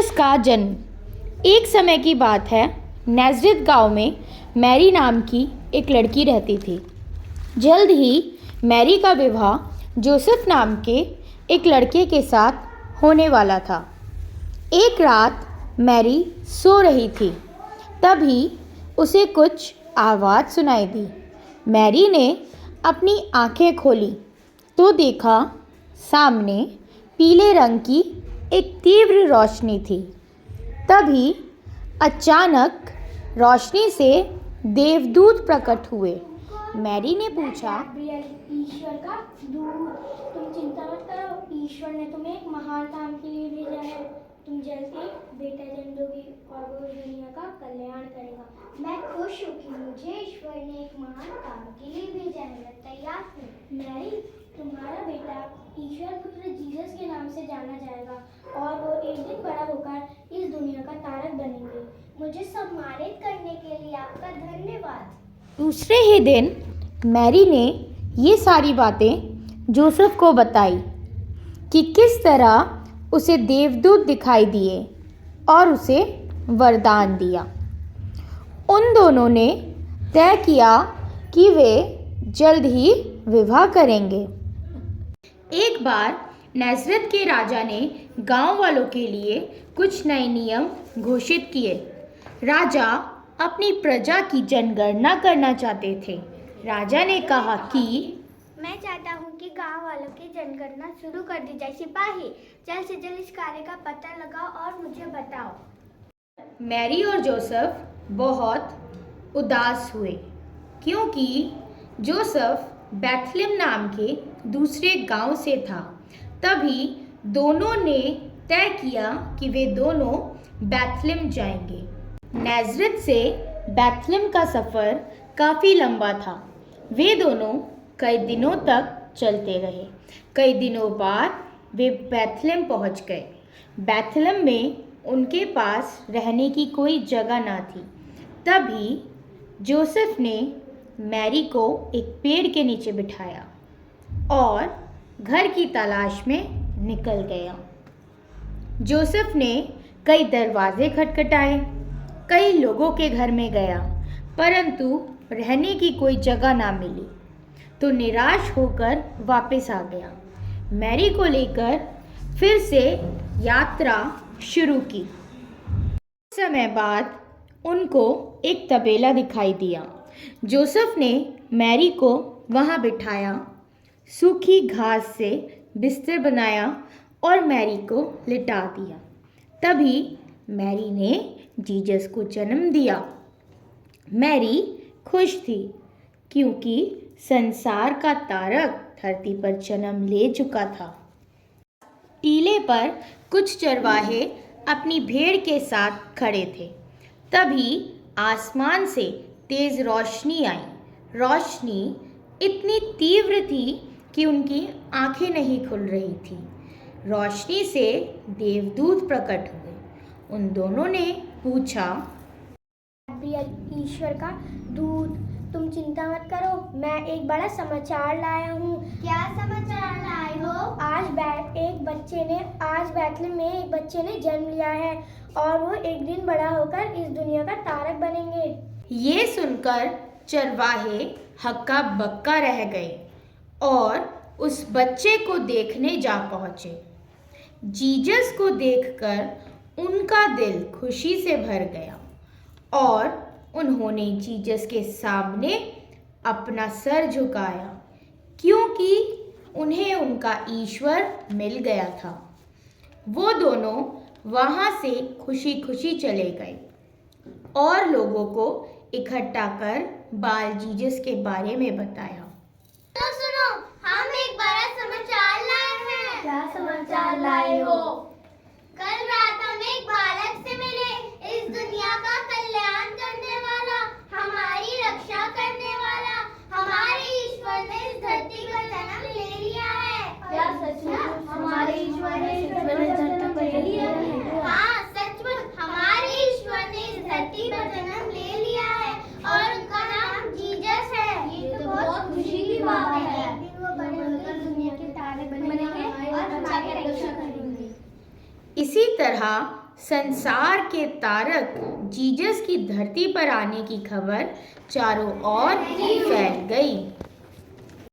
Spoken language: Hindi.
जीसस का जन्म। एक समय की बात है, नाज़रेत गांव में मैरी नाम की एक लड़की रहती थी। जल्द ही मैरी का विवाह जोसेफ नाम के एक लड़के के साथ होने वाला था। एक रात मैरी सो रही थी, तभी उसे कुछ आवाज़ सुनाई दी। मैरी ने अपनी आंखें खोली तो देखा सामने पीले रंग की एक तीव्र रोशनी थी। तभी अचानक रोशनी से देवदूत प्रकट हुए। मैरी ने पूछा, ईश्वर का दूत, तुम चिंता मत करो, ईश्वर ने तुम्हें एक महान काम के लिए भेजा है। तुम जल्द ही बेटा जन्म दोगी और वो दुनिया का कल्याण करेगा। मैं खुश हूँ कि मुझे ईश्वर ने एक महान काम के लिए भेजा है। मैं तैयार हूँ। मैरी, तुम्हारा बेटा ईश्वर पुत्र जीसस के नाम से जाना जाएगा और वो एक दिन बड़ा होकर इस दुनिया का तारक बनेंगे। मुझे सम्मानित करने के लिए आपका धन्यवाद। दूसरे ही दिन मैरी ने ये सारी बातें जोसेफ को बताई कि किस तरह उसे देवदूत दिखाई दिए और उसे वरदान दिया। उन दोनों ने तय किया कि वे जल्द ही विवाह करेंगे। एक बार नाज़रेत के राजा ने गांव वालों के लिए कुछ नए नियम घोषित किए। राजा अपनी प्रजा की जनगणना करना चाहते थे। राजा ने कहा कि मैं चाहता हूँ कि गांव वालों की जनगणना शुरू कर दी जाए। सिपाही, जल्द से जल्द इस कार्य का पता लगाओ और मुझे बताओ। मैरी और जोसेफ बहुत उदास हुए, क्योंकि जोसेफ बैथलेम नाम के दूसरे गांव से था। तभी दोनों ने तय किया कि वे दोनों बैथलेम जाएंगे। नाज़रेत से बैथलेम का सफ़र काफ़ी लंबा था। वे दोनों कई दिनों तक चलते रहे। कई दिनों बाद वे बैथलेम पहुंच गए। बैथलेम में उनके पास रहने की कोई जगह ना थी। तभी जोसेफ ने मैरी को एक पेड़ के नीचे बिठाया और घर की तलाश में निकल गया। जोसेफ ने कई दरवाजे खटखटाए, कई लोगों के घर में गया, परंतु रहने की कोई जगह ना मिली तो निराश होकर वापस आ गया। मैरी को लेकर फिर से यात्रा शुरू की। कुछ समय बाद उनको एक तबेला दिखाई दिया। जोसेफ ने मैरी को वहाँ बिठाया, सूखी घास से बिस्तर बनाया और मैरी को लिटा दिया। तभी मैरी ने जीसस को जन्म दिया। मैरी खुश थी, क्योंकि संसार का तारक धरती पर जन्म ले चुका था। टीले पर कुछ चरवाहे अपनी भेड़ के साथ खड़े थे। तभी आसमान से तेज रोशनी आई। रोशनी इतनी तीव्र थी कि उनकी आंखें नहीं खुल रही थी। रोशनी से देवदूत प्रकट हुए। उन दोनों ने पूछा, ईश्वर का दूत, तुम चिंता मत करो, मैं एक बड़ा समाचार लाया हूँ। क्या समाचार लाए हो? आज बैथलेम में एक बच्चे ने जन्म लिया है और वो एक दिन बड़ा होकर इस दुनिया का तारक बनेंगे। ये सुनकर चरवाहे हक्का बक्का रह गए और उस बच्चे को देखने जा पहुँचे। जीसस को देखकर उनका दिल खुशी से भर गया और उन्होंने जीसस के सामने अपना सर झुकाया, क्योंकि उन्हें उनका ईश्वर मिल गया था। वो दोनों वहाँ से खुशी खुशी चले गए और लोगों को इकट्ठा कर बाल जीसस के बारे में बताया। तो सुनो, हम एक बड़ा समाचार लाए हैं। क्या समाचार लाए हो? कल रात हम एक बालक से मिले। इस दुनिया का कल्याण करने वाला, हमारी रक्षा करने वाला, हमारे ईश्वर ने इस धरती पर जन्म ले लिया है। क्या सच में हमारे ईश्वर ने इस धरती पर ले लिया है? हाँ, सचमुच हमारे ईश्वर ने इस धरती पर जन्म ले लिया है और उनका नाम जीसस है। ये तो बहुत खुशी की बात है। वो बड़े होकर दुनिया के तारे बनेंगे और हमारी रक्षा करेंगे। इसी तरह संसार के तारक जीसस की धरती पर आने की खबर चारों ओर फैल गई।